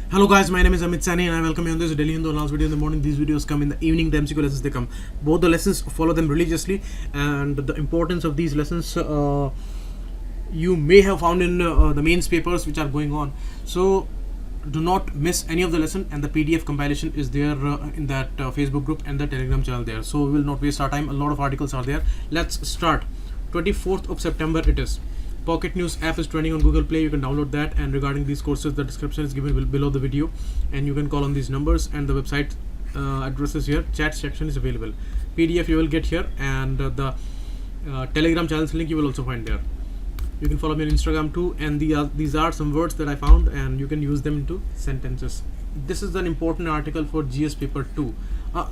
Hello guys, my name is Amit Sani and I welcome you on this Delhi Hindu last video in the morning. These videos come in the evening, the MCQ lessons they come. Both the lessons, follow them religiously, and the importance of these lessons you may have found in the mains papers which are going on. So do not miss any of the lesson, and the PDF compilation is there in that Facebook group and the Telegram channel there. So we will not waste our time. A lot of articles are there. Let's start. 24th of September it is. Pocket News app is trending on Google Play. You can download that, and regarding these courses, the description is given below the video, and you can call on these numbers, and the website address is here. Chat section is available. PDF you will get here, and the Telegram channel's link you will also find there. You can follow me on Instagram too, and these are some words that I found, and you can use them into sentences. This is an important article for GS paper 2,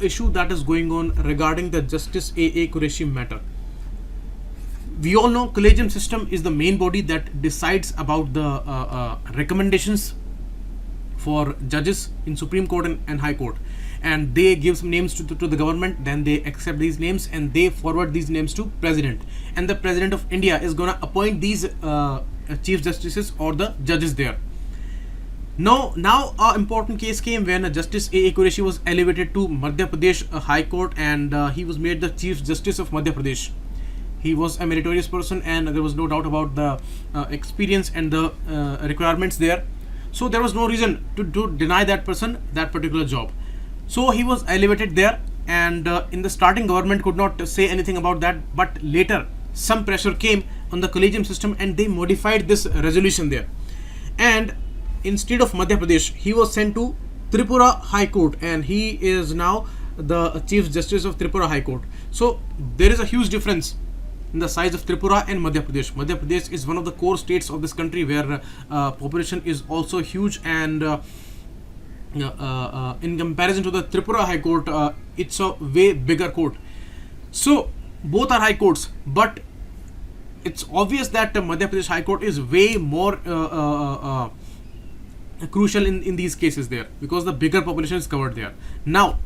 issue that is going on regarding the Justice A.A. Qureshi matter. We all know collegium system is the main body that decides about the recommendations for judges in Supreme Court and High Court, and they give some names to the government. Then they accept these names and they forward these names to President, and the President of India is gonna appoint these Chief Justices or the judges there. Now an important case came when Justice A.A. Qureshi was elevated to Madhya Pradesh High Court, and he was made the Chief Justice of Madhya Pradesh. He was a meritorious person, and there was no doubt about the experience and the requirements there. So there was no reason to deny that person that particular job. So he was elevated there, and in the starting government could not say anything about that, but later some pressure came on the collegium system and they modified this resolution there. And instead of Madhya Pradesh, he was sent to Tripura High Court, and he is now the Chief Justice of Tripura High Court. So there is a huge difference in the size of Tripura and Madhya Pradesh. Madhya Pradesh is one of the core states of this country where population is also huge, and in comparison to the Tripura High Court, it's a way bigger court. So both are high courts, but it's obvious that Madhya Pradesh High Court is way more crucial in these cases there, because the bigger population is covered there. Now,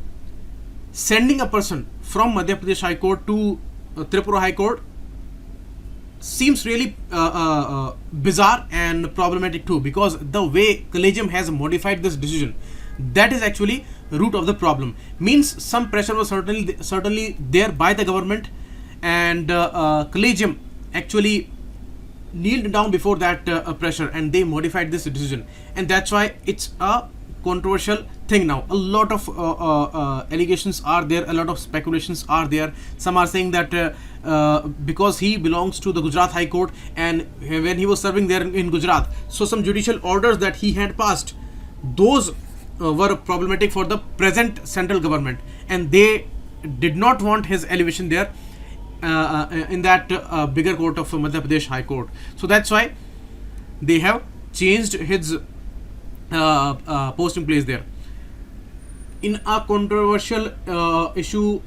sending a person from Madhya Pradesh High Court to Tripura High Court seems really bizarre and problematic too, because the way collegium has modified this decision, that is actually root of the problem. Means some pressure was certainly there by the government, and collegium actually kneeled down before that pressure, and they modified this decision, and that's why it's a controversial thing now. A lot of allegations are there, a lot of speculations are there. Some are saying that because he belongs to the Gujarat High Court, and when he was serving there in Gujarat, so some judicial orders that he had passed, those were problematic for the present central government, and they did not want his elevation there in that bigger court of Madhya Pradesh High Court. So that's why they have changed his posting place there. In a controversial issue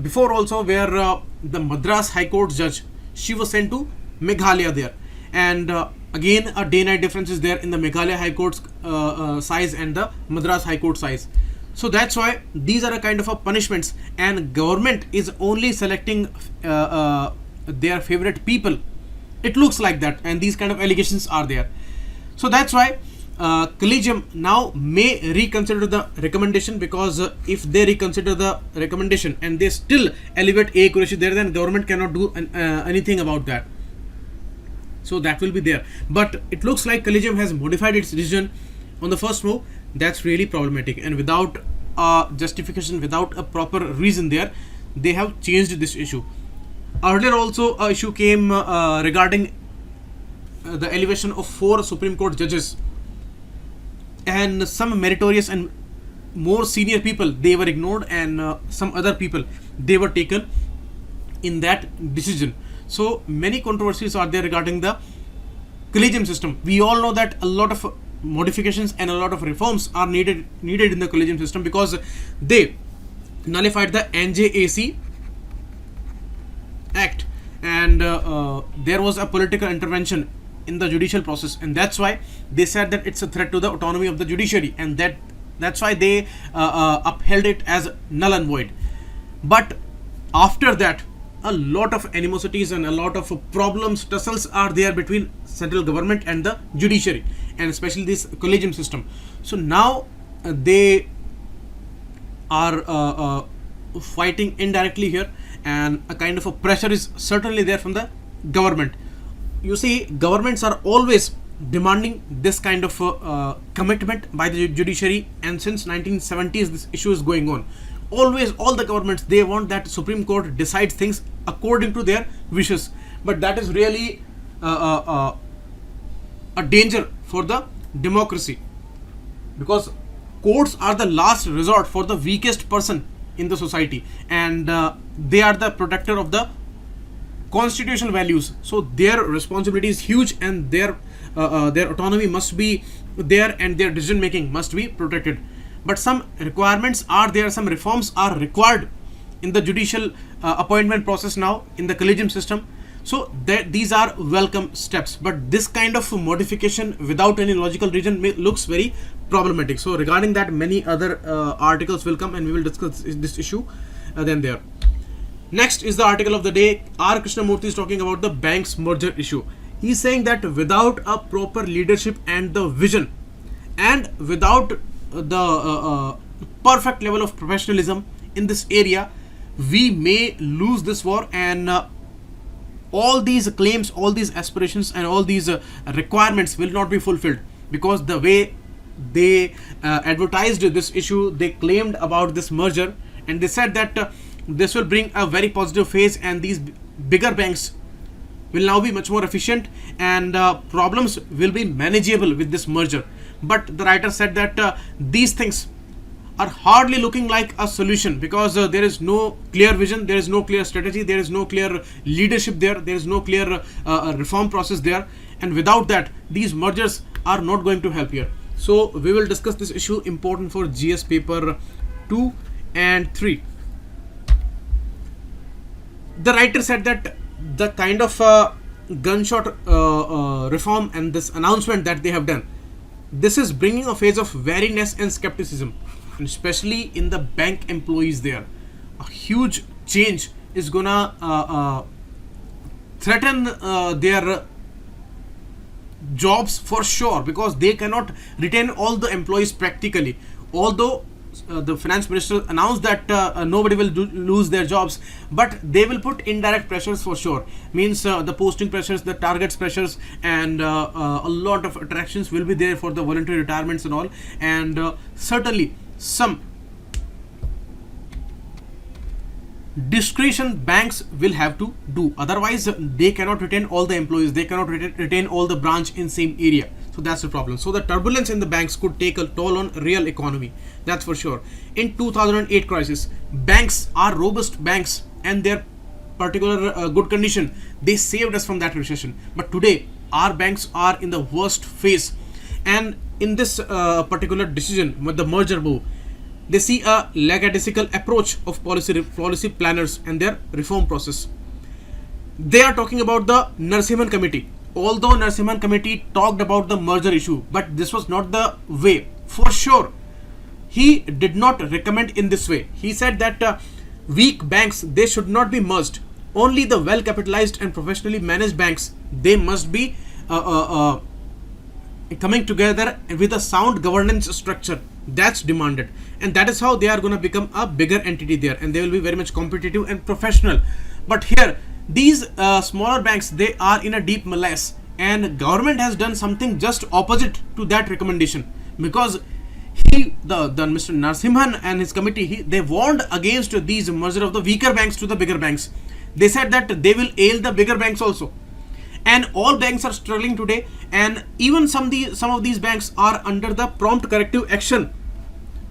before also, where the Madras High Court judge, she was sent to Meghalaya there, and again a day-night difference is there in the Meghalaya High Court's size and the Madras High Court size. So that's why these are a kind of a punishments, and government is only selecting their favorite people. It looks like that, and these kind of allegations are there. So that's why collegium now may reconsider the recommendation, because if they reconsider the recommendation and they still elevate A. Qureshi there, then government cannot do anything about that. So that will be there. But it looks like collegium has modified its decision on the first move. That's really problematic, and without justification, without a proper reason there, they have changed this issue. Earlier also a issue came regarding the elevation of 4 Supreme Court judges, and some meritorious and more senior people, they were ignored, and some other people, they were taken in that decision. So many controversies are there regarding the collegium system. We all know that a lot of modifications and a lot of reforms are needed in the collegium system, because they nullified the NJAC Act, and there was a political intervention in the judicial process, and that's why they said that it's a threat to the autonomy of the judiciary, and that's why they upheld it as null and void. But after that, a lot of animosities and a lot of problems, tussles are there between central government and the judiciary, and especially this collegium system. So now they are fighting indirectly here, and a kind of a pressure is certainly there from the government. You see, governments are always demanding this kind of commitment by the judiciary, and since 1970s this issue is going on. Always all the governments, they want that Supreme Court decides things according to their wishes, but that is really a danger for the democracy, because courts are the last resort for the weakest person in the society, and they are the protector of the constitutional values. So their responsibility is huge, and their autonomy must be there, and their decision making must be protected. But some requirements are there, some reforms are required in the judicial appointment process now in the collegium system. So these are welcome steps, but this kind of modification without any logical reason looks very problematic. So regarding that, many other articles will come, and we will discuss this issue then there. Next is the article of the day. R. Krishnamurthy is talking about the banks merger issue. He is saying that without a proper leadership and the vision, and without the perfect level of professionalism in this area, we may lose this war, and all these claims, all these aspirations, and all these requirements will not be fulfilled, because the way they advertised this issue, they claimed about this merger, and they said that this will bring a very positive phase, and these bigger banks will now be much more efficient, and problems will be manageable with this merger. But the writer said that these things are hardly looking like a solution, because there is no clear vision, there is no clear strategy, there is no clear leadership there is no clear reform process there, and without that these mergers are not going to help here. So we will discuss this issue, important for GS paper 2 and 3. The writer said that the kind of gunshot reform and this announcement that they have done, this is bringing a phase of wariness and skepticism, and especially in the bank employees there. A huge change is gonna threaten their jobs for sure, because they cannot retain all the employees practically. Although the finance minister announced that nobody will lose their jobs, but they will put indirect pressures for sure. Means the posting pressures, the targets pressures, and a lot of attractions will be there for the voluntary retirements and all, and certainly some discretion banks will have to do, otherwise they cannot retain all the employees, they cannot retain all the branch in same area. So that's the problem. So the turbulence in the banks could take a toll on real economy, that's for sure. In 2008 crisis, banks are robust banks, and their particular good condition, they saved us from that recession. But today our banks are in the worst phase, and in this particular decision with the merger move, they see a lackadaisical approach of policy planners and their reform process. They are talking about the Narasimhan committee. Although Narasimhan committee talked about the merger issue, but this was not the way. For sure, he did not recommend in this way. He said that weak banks, they should not be merged. Only the well capitalized and professionally managed banks, they must be coming together with a sound governance structure. That's demanded, and that is how they are going to become a bigger entity there, and they will be very much competitive and professional. But here these smaller banks, they are in a deep malaise, and government has done something just opposite to that recommendation, because the Mr. Narasimhan and his committee, they warned against these merger of the weaker banks to the bigger banks. They said that they will ail the bigger banks also, and all banks are struggling today, and even some of these banks are under the prompt corrective action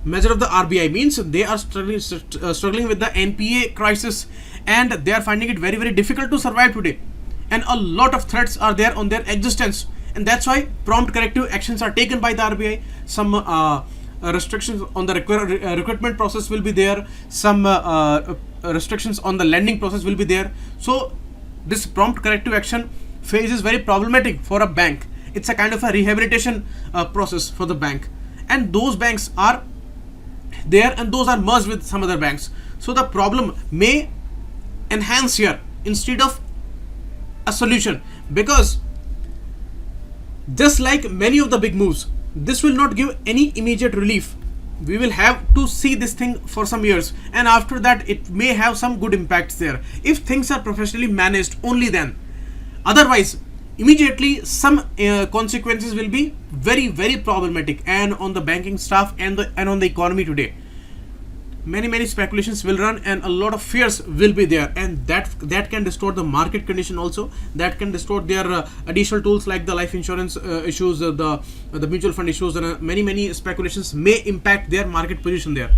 measure of the RBI. Means they are struggling with the NPA crisis, and they are finding it very, very difficult to survive today, and a lot of threats are there on their existence, and that's why prompt corrective actions are taken by the RBI. Some restrictions on the recruitment process will be there, some restrictions on the lending process will be there. So this prompt corrective action phase is very problematic for a bank. It's a kind of a rehabilitation process for the bank, and those banks are there, and those are merged with some other banks. So the problem may enhance here instead of a solution, because Just like many of the big moves, this will not give any immediate relief. We will have to see this thing for some years, and after that it may have some good impacts there if things are professionally managed, only then. Otherwise, immediately some consequences will be very, very problematic, and on the banking staff and on the economy today. Many speculations will run, and a lot of fears will be there, and that can distort the market condition also. That can distort their additional tools like the life insurance issues, the mutual fund issues, and many speculations may impact their market position there.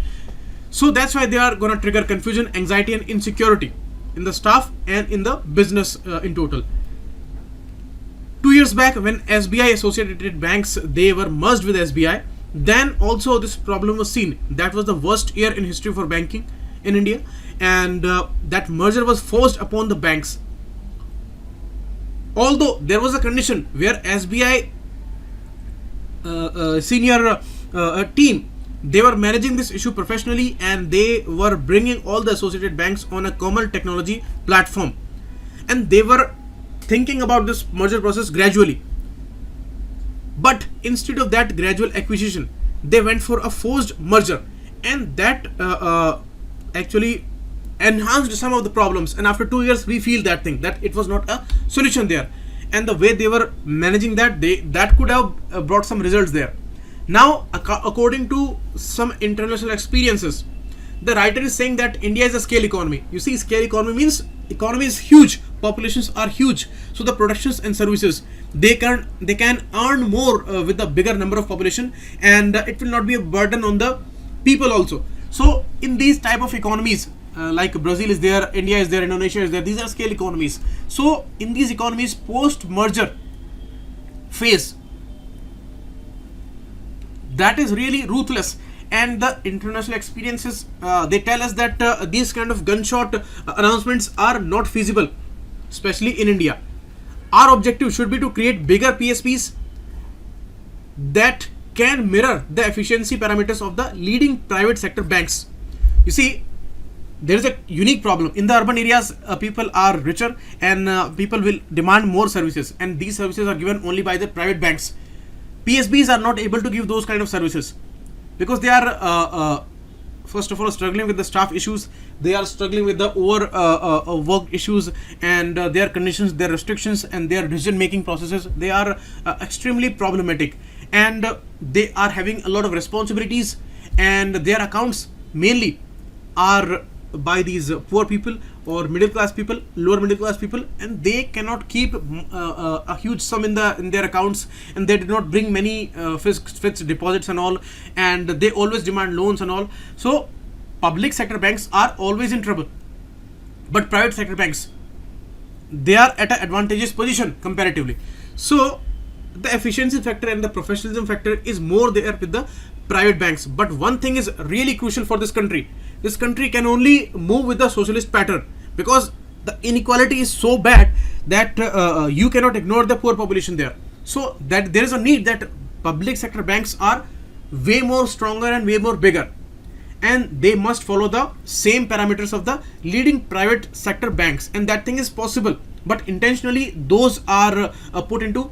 So that's why they are going to trigger confusion, anxiety, and insecurity in the staff and in the business in total. 2 years back, when SBI associated banks, they were merged with SBI, then also this problem was seen. That was the worst year in history for banking in India, and that merger was forced upon the banks. Although there was a condition where SBI senior team, they were managing this issue professionally, and they were bringing all the associated banks on a common technology platform, and they were thinking about this merger process gradually. But instead of that gradual acquisition, they went for a forced merger, and that actually enhanced some of the problems. And after 2 years, we feel that it was not a solution there, and the way they were managing that could have brought some results there. Now, according to some international experiences, the writer is saying that India is a scale economy. You see, scale economy means economy is huge, populations are huge, so the productions and services, they can earn more with the bigger number of population, and it will not be a burden on the people also. So in these type of economies, like Brazil is there, India is there, Indonesia is there, these are scale economies. So in these economies, post merger phase, that is really ruthless. And the international experiences, they tell us that these kind of gunshot announcements are not feasible, especially in India. Our objective should be to create bigger PSPs that can mirror the efficiency parameters of the leading private sector banks. You see, there is a unique problem. In the urban areas, people are richer, and people will demand more services, and these services are given only by the private banks. PSBs are not able to give those kind of services, because they are first of all struggling with the staff issues, they are struggling with the work issues, and their conditions, their restrictions, and their decision making processes, they are extremely problematic, and they are having a lot of responsibilities, and their accounts mainly are by these poor people or middle class people, lower middle class people, and they cannot keep a huge sum in their accounts, and they do not bring many fixed deposits and all, and they always demand loans and all. So public sector banks are always in trouble, but private sector banks, they are at an advantageous position comparatively. So the efficiency factor and the professionalism factor is more there with the private banks. But one thing is really crucial for this country. This country can only move with the socialist pattern, because the inequality is so bad that you cannot ignore the poor population there. So that there is a need that public sector banks are way more stronger and way more bigger, and they must follow the same parameters of the leading private sector banks, and that thing is possible, but intentionally those are put into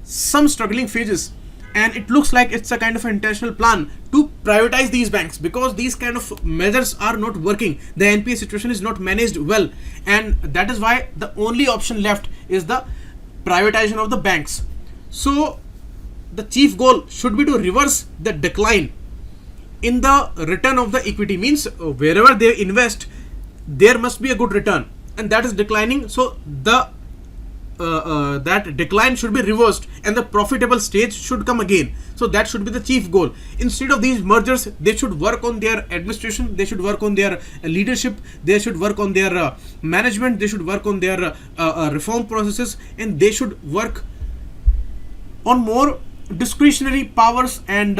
some struggling phases. And it looks like it's a kind of an intentional plan to privatize these banks, because these kind of measures are not working. The NPA situation is not managed well, and that is why the only option left is the privatization of the banks. So the chief goal should be to reverse the decline in the return of the equity. Means wherever they invest, there must be a good return, and that is declining. So the that decline should be reversed, and the profitable stage should come again. So that should be the chief goal. Instead of these mergers, they should work on their administration, they should work on their leadership, they should work on their management, they should work on their reform processes, and they should work on more discretionary powers and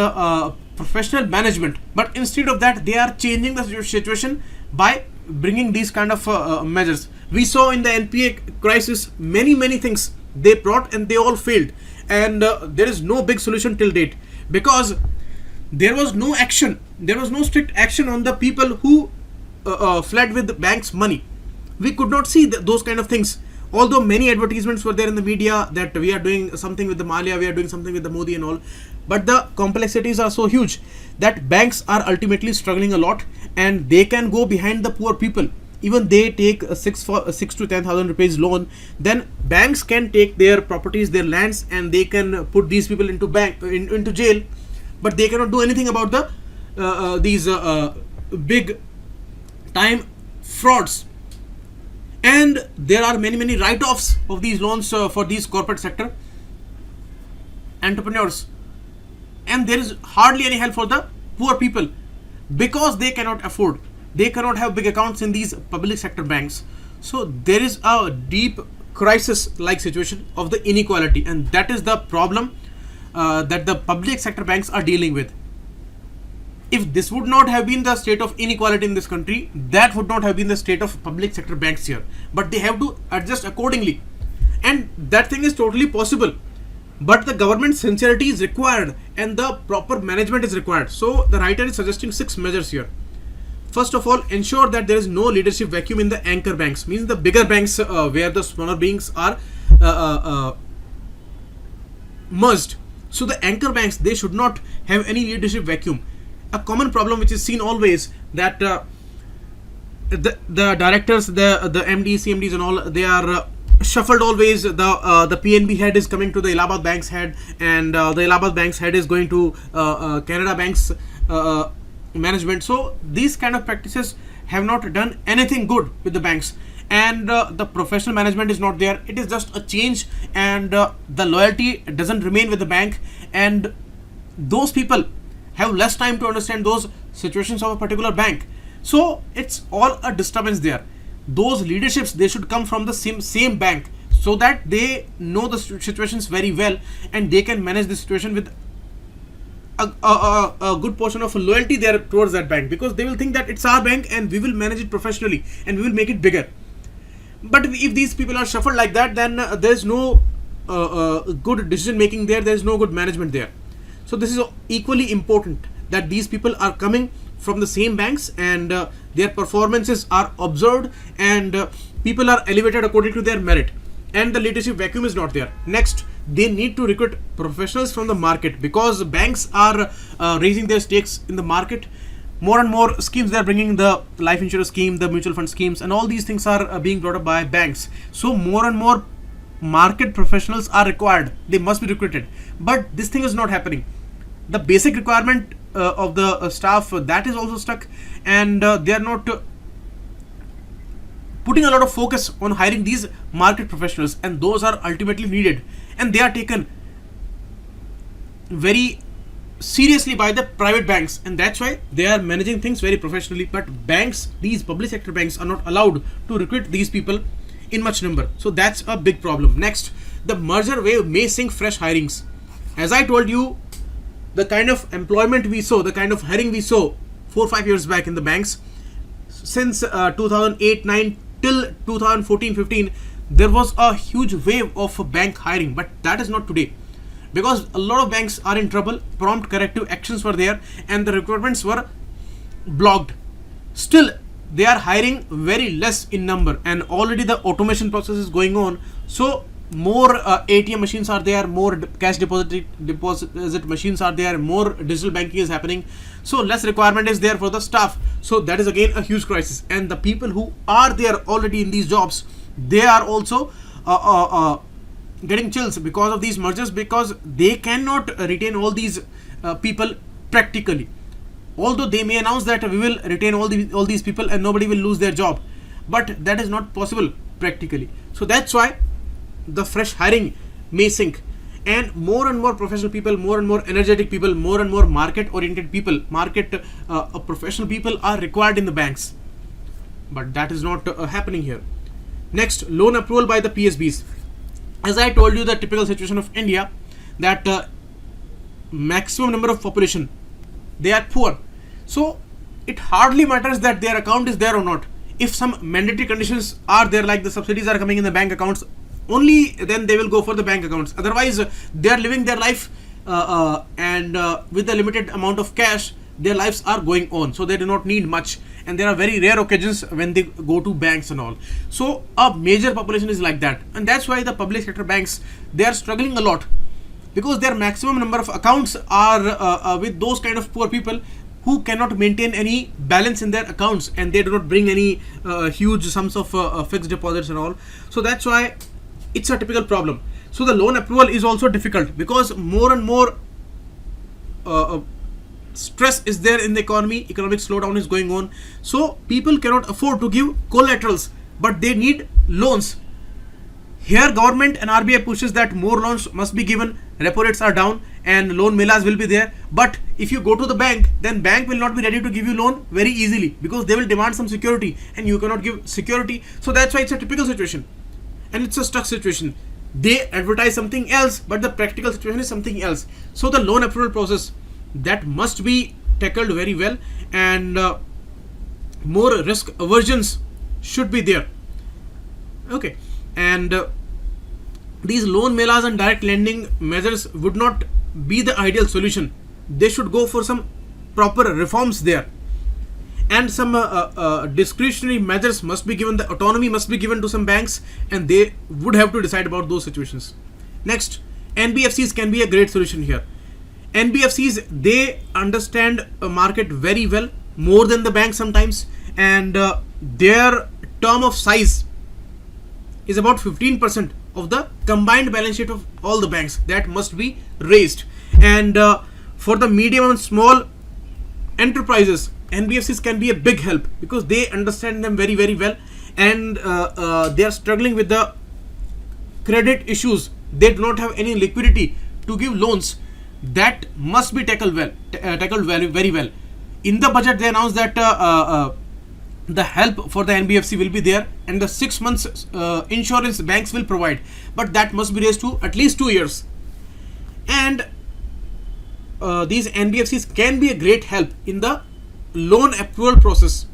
professional management. But instead of that, they are changing the situation by bringing these kind of measures. We saw in the NPA crisis many things they brought, and they all failed, and there is no big solution till date, because there was no action, there was no strict action on the people who fled with the bank's money. We could not see those kind of things. although many advertisements were there in the media that we are doing something with the Madhya, we are doing something with the Modi and all, but the complexities are so huge that banks are ultimately struggling a lot, and they can go behind the poor people. Even they take a 6 to 10,000 rupees loan, then banks can take their properties, their lands, and they can put these people into jail, but they cannot do anything about these big time frauds. And there are many write-offs of these loans for these corporate sector entrepreneurs, and there is hardly any help for the poor people because they cannot afford, they cannot have big accounts in these public sector banks. So there is a deep crisis like situation of the inequality, and that is the problem that the public sector banks are dealing with. If this would not have been the state of inequality in this country, that would not have been the state of public sector banks here, but they have to adjust accordingly, and that thing is totally possible. But the government sincerity is required and the proper management is required. So the writer is suggesting 6 measures here. First of all, ensure that there is no leadership vacuum in the anchor banks, means the bigger banks where the smaller banks are merged. So the anchor banks, they should not have any leadership vacuum. A common problem which is seen always that the directors, the MDs, CMDs and all, they are shuffled always. The PNB head is coming to the Allahabad Bank's head, and the Allahabad Bank's head is going to Canada Bank's management. So these kind of practices have not done anything good with the banks, and the professional management is not there. It is just a change, and the loyalty doesn't remain with the bank, and those people have less time to understand those situations of a particular bank. So it's all a disturbance there. Those leaderships, they should come from the same bank, so that they know the situations very well, and they can manage the situation with a good portion of loyalty there towards that bank, because they will think that it's our bank and we will manage it professionally and we will make it bigger. But if these people are shuffled like that, then there's no good decision making there, there's no good management there. So this is equally important that these people are coming from the same banks, and their performances are observed, and people are elevated according to their merit, and the leadership vacuum is not there. Next, they need to recruit professionals from the market, because banks are raising their stakes in the market. More and more schemes they are bringing, the life insurance scheme, the mutual fund schemes, and all these things are being brought up by banks. So more and more market professionals are required, they must be recruited, but this thing is not happening. The basic requirement of the staff, that is also stuck, and they are not putting a lot of focus on hiring these market professionals, and those are ultimately needed, and they are taken very seriously by the private banks, and that's why they are managing things very professionally. But banks, these public sector banks, are not allowed to recruit these people in much number, so that's a big problem. Next, the merger wave may sink fresh hirings. As I told you, the kind of employment we saw, the kind of hiring we saw 4 or 5 years back in the banks, since 2008-9 till 2014-15, there was a huge wave of bank hiring, but that is not today, because a lot of banks are in trouble. Prompt corrective actions were there, and the recruitments were blocked. Still, they are hiring very less in number, and already the automation process is going on. So more ATM machines are there, more cash deposit machines are there, more digital banking is happening, so less requirement is there for the staff. So that is again a huge crisis, and the people who are there already in these jobs, they are also getting chills because of these mergers, because they cannot retain all these people practically. Although they may announce that we will retain all these people and nobody will lose their job, but that is not possible practically. So that's why the fresh hiring may sink, and more professional people, more and more energetic people, more and more market oriented people, professional people are required in the banks, but that is not happening here. Next, loan approval by the PSBs. As I told you, the typical situation of India, that maximum number of population, they are poor, so it hardly matters that their account is there or not. If some mandatory conditions are there, like the subsidies are coming in the bank accounts, only then they will go for the bank accounts. Otherwise, they are living their life and with a limited amount of cash, their lives are going on, so they do not need much. and there are very rare occasions when they go to banks and all. So a major population is like that, and that's why the public sector banks, they are struggling a lot, because their maximum number of accounts are with those kind of poor people who cannot maintain any balance in their accounts, and they do not bring any huge sums of fixed deposits and all. So that's why it's a typical problem. So the loan approval is also difficult, because more and more stress is there in the economy. Economic slowdown is going on, so people cannot afford to give collaterals, but they need loans. Here government and RBI pushes that more loans must be given, repo rates are down, and loan melas will be there. But if you go to the bank, then bank will not be ready to give you loan very easily, because they will demand some security, and you cannot give security. So that's why it's a typical situation, and it's a stuck situation. They advertise something else, but the practical situation is something else. So the loan approval process, that must be tackled very well, and more risk aversions should be there. Okay, and these loan melas and direct lending measures would not be the ideal solution. They should go for some proper reforms there, and some discretionary measures must be given. The autonomy must be given to some banks, and they would have to decide about those situations. Next, NBFCs can be a great solution here. NBFCs, they understand a market very well, more than the banks sometimes, and their term of size is about 15% of the combined balance sheet of all the banks. That must be raised. And for the medium and small enterprises, NBFCs can be a big help, because they understand them very, very well, and they are struggling with the credit issues. They do not have any liquidity to give loans. That must be tackled very well. In the budget, they announced that the help for the NBFC will be there, and the 6 months insurance banks will provide, but that must be raised to at least 2 years. And these NBFCs can be a great help in the loan approval process.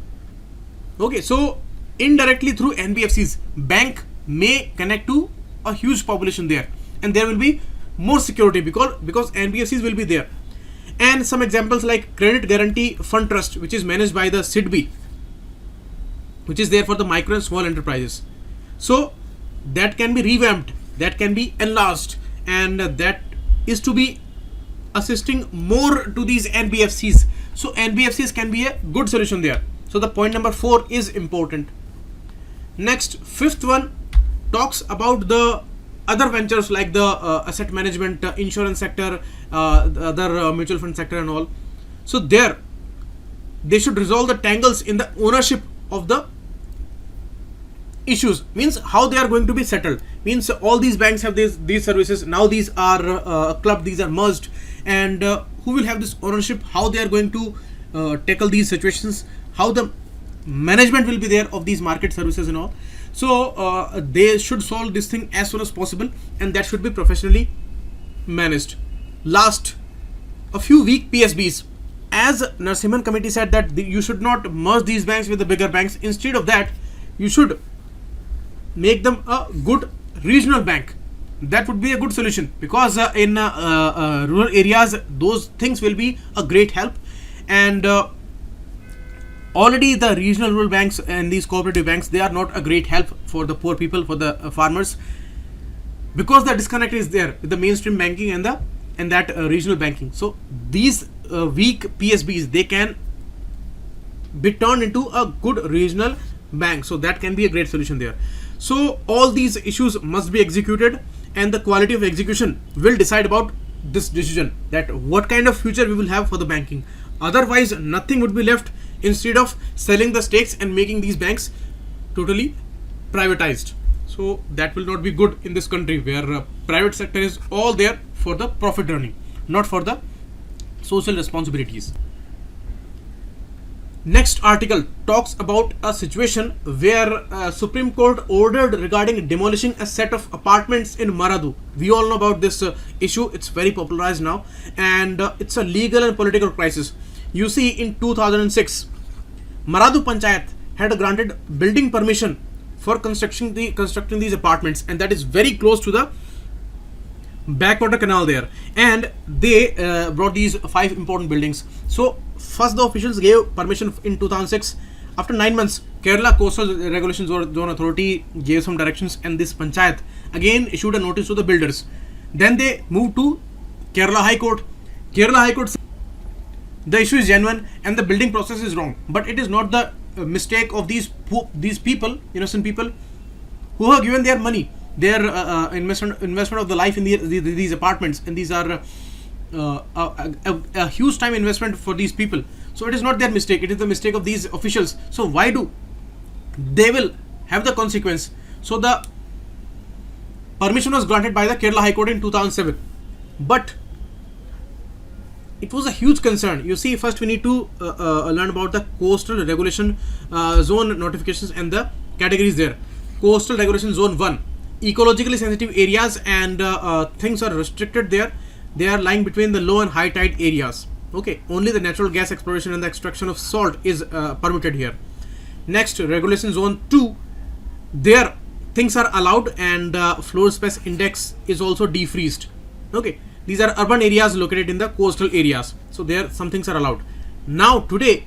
Okay, so indirectly through NBFCs, bank may connect to a huge population there, and there will be more security, because NBFCs will be there. And some examples like Credit Guarantee Fund Trust, which is managed by the SIDBI, which is there for the micro and small enterprises. So that can be revamped, that can be enlarged, and that is to be assisting more to these NBFCs. So NBFCs can be a good solution there. So the point number 4 is important. Next, fifth one talks about the other ventures like the asset management, insurance sector, the other mutual fund sector and all. So there, they should resolve the tangles in the ownership of the issues. Means how they are going to be settled. Means all these banks have these services. Now these are clubbed, these are merged, and who will have this ownership? How they are going to tackle these situations? How the management will be there of these market services and all. So they should solve this thing as soon as possible, and that should be professionally managed. Last, a few weak PSBs. As Narasimhan committee said that you should not merge these banks with the bigger banks. Instead of that, you should make them a good regional bank. That would be a good solution, because in rural areas, those things will be a great help. And already the regional rural banks and these cooperative banks, they are not a great help for the poor people, for the farmers, because the disconnect is there with the mainstream banking and that regional banking. So these weak PSBs, they can be turned into a good regional bank. So that can be a great solution there. So all these issues must be executed, and the quality of execution will decide about this decision, that what kind of future we will have for the banking. Otherwise, nothing would be left, instead of selling the stakes and making these banks totally privatized. So that will not be good in this country, where private sector is all there for the profit earning, not for the social responsibilities. Next article talks about a situation where Supreme Court ordered regarding demolishing a set of apartments in Maradu. We all know about this issue. It's very popularized now, and it's a legal and political crisis. You see, in 2006, Maradu Panchayat had granted building permission for constructing these apartments, and that is very close to the backwater canal there, and they brought these 5 important buildings. So first the officials gave permission in 2006. After 9 months, Kerala Coastal Regulation Zone Authority gave some directions, and this Panchayat again issued a notice to the builders. Then they moved to Kerala High Court. Kerala High Court said the issue is genuine and the building process is wrong, but it is not the mistake of these people, innocent people, who have given their money, their investment of the life in these apartments, and these are a huge time investment for these people. So it is not their mistake, it is the mistake of these officials. So why do they will have the consequence? So the permission was granted by the Kerala High Court in 2007, but it was a huge concern. You see, first we need to learn about the coastal regulation zone notifications and the categories there. Coastal regulation zone 1, ecologically sensitive areas, and things are restricted there. They are lying between the low and high tide areas. Okay, only the natural gas exploration and the extraction of salt is permitted here. Next, regulation zone 2, there things are allowed, and floor space index is also defreezed. Okay, these are urban areas located in the coastal areas, so there some things are allowed. Now today,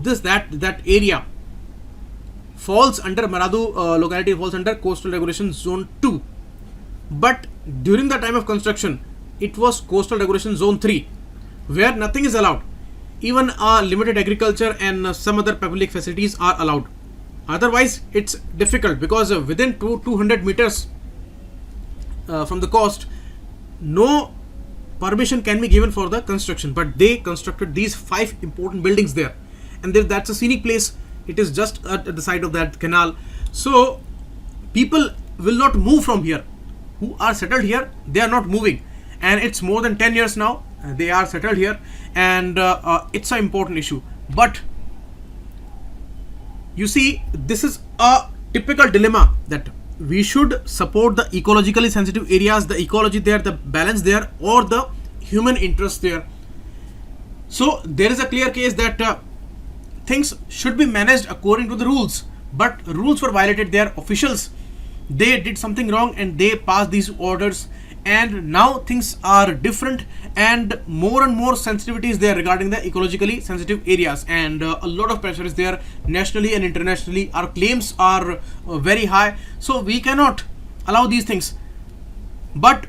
that area falls under Maradu locality, falls under coastal regulation zone 2, but during the time of construction it was coastal regulation zone 3, where nothing is allowed. Even limited agriculture and some other public facilities are allowed. Otherwise it's difficult, because within 200 meters from the coast, no permission can be given for the construction. But they constructed these 5 important buildings there, and that's a scenic place. It is just at the side of that canal, so people will not move from here. Who are settled here, they are not moving, and it's more than 10 years now they are settled here, and it's an important issue. But you see, this is a typical dilemma, that we should support the ecologically sensitive areas, the ecology there, the balance there, or the human interest there. So there is a clear case that things should be managed according to the rules, but rules were violated there. Officials, they did something wrong and they passed these orders, and now things are different, and more sensitivity is there regarding the ecologically sensitive areas, and a lot of pressure is there nationally and internationally. Our claims are very high, so we cannot allow these things. But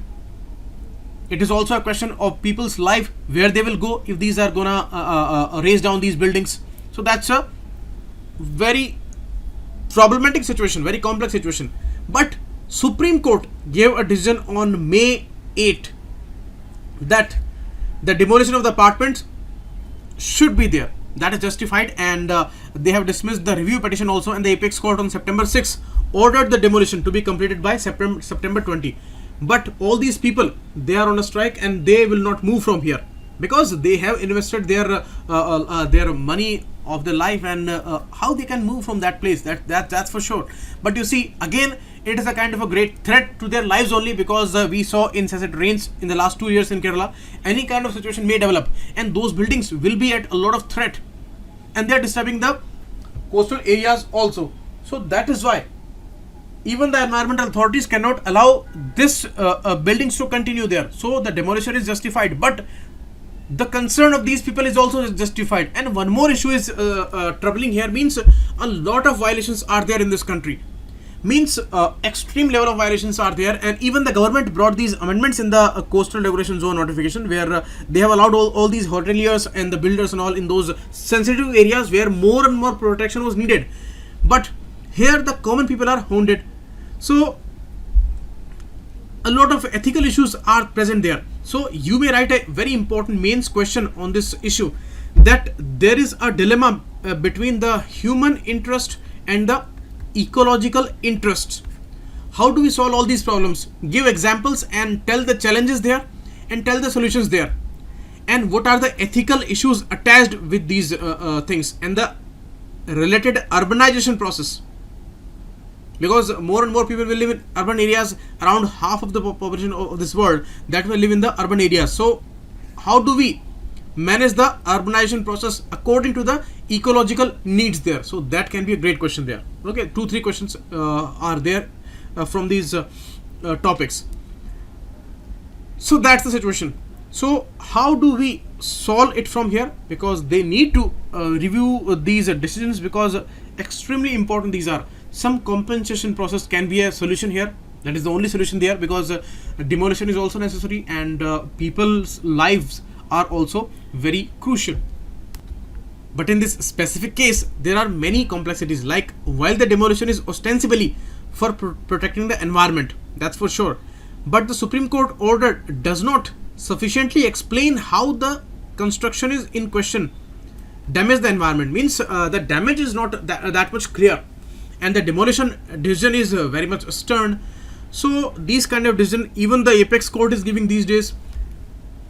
it is also a question of people's life, where they will go if these are gonna raise down these buildings. So that's a very problematic situation, very complex situation. But Supreme Court gave a decision on May 8 that the demolition of the apartments should be there. That is justified, and they have dismissed the review petition also, and the apex court on September 6 ordered the demolition to be completed by September 20. But all these people, they are on a strike, and they will not move from here, because they have invested their money of their life, and how they can move from that place, that's for sure. But you see, again, it is a kind of a great threat to their lives only, because we saw incessant rains in the last 2 years in Kerala. Any kind of situation may develop, and those buildings will be at a lot of threat, and they are disturbing the coastal areas also. So that is why even the environmental authorities cannot allow this buildings to continue there. So the demolition is justified, but the concern of these people is also justified. And one more issue is troubling here, means a lot of violations are there in this country, means extreme level of violations are there. And even the government brought these amendments in the coastal regulation zone notification, where they have allowed all these hoteliers and the builders and all in those sensitive areas where more and more protection was needed. But here the common people are hounded. So a lot of ethical issues are present there. So you may write a very important mains question on this issue, that there is a dilemma between the human interest and the ecological interests. How do we solve all these problems? Give examples and tell the challenges there and tell the solutions there, and what are the ethical issues attached with these things, and the related urbanization process, because more and more people will live in urban areas. Around half of the population of this world that will live in the urban areas. So how do we manage the urbanization process according to the ecological needs there? So that can be a great question there. Okay, 2-3 questions are there from these topics. So that's the situation. So how do we solve it from here? Because they need to review these decisions, because extremely important these are. Some compensation process can be a solution here. That is the only solution there, because demolition is also necessary, and people's lives are also very crucial. But in this specific case, there are many complexities. Like, while the demolition is ostensibly for protecting the environment, that's for sure, but the Supreme Court order does not sufficiently explain how the construction is in question damage the environment. Means the damage is not that much clear, and the demolition decision is very much stern. So these kind of decision, even the apex court is giving these days.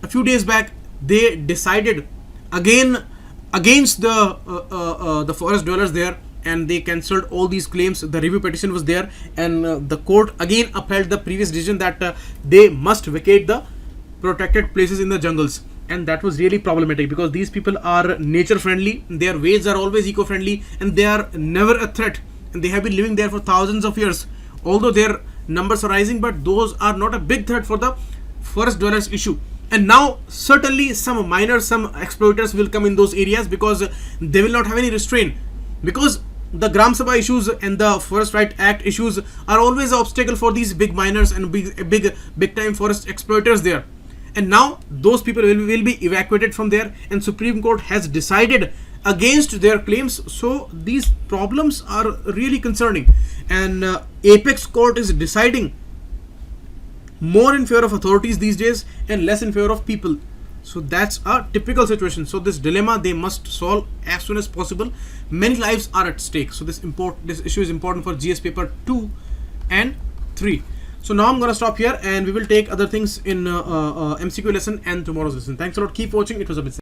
A few days back, they decided again against the forest dwellers there, and they cancelled all these claims. The review petition was there, and the court again upheld the previous decision that they must vacate the protected places in the jungles. And that was really problematic, because these people are nature friendly, their ways are always eco friendly, and they are never a threat, and they have been living there for thousands of years. Although their numbers are rising, but those are not a big threat for the forest dwellers issue. And now certainly some miners, some exploiters will come in those areas, because they will not have any restraint, because the Gram Sabha issues and the Forest Right Act issues are always an obstacle for these big miners and big time forest exploiters there. And now those people will be evacuated from there, and Supreme Court has decided against their claims. So these problems are really concerning, and apex court is deciding more in favor of authorities these days and less in favor of people. So that's a typical situation. So this dilemma they must solve as soon as possible. Many lives are at stake. So this issue is important for GS paper 2 and 3. So now I'm going to stop here, and we will take other things in MCQ lesson and tomorrow's lesson. Thanks a lot. Keep watching. It was a bit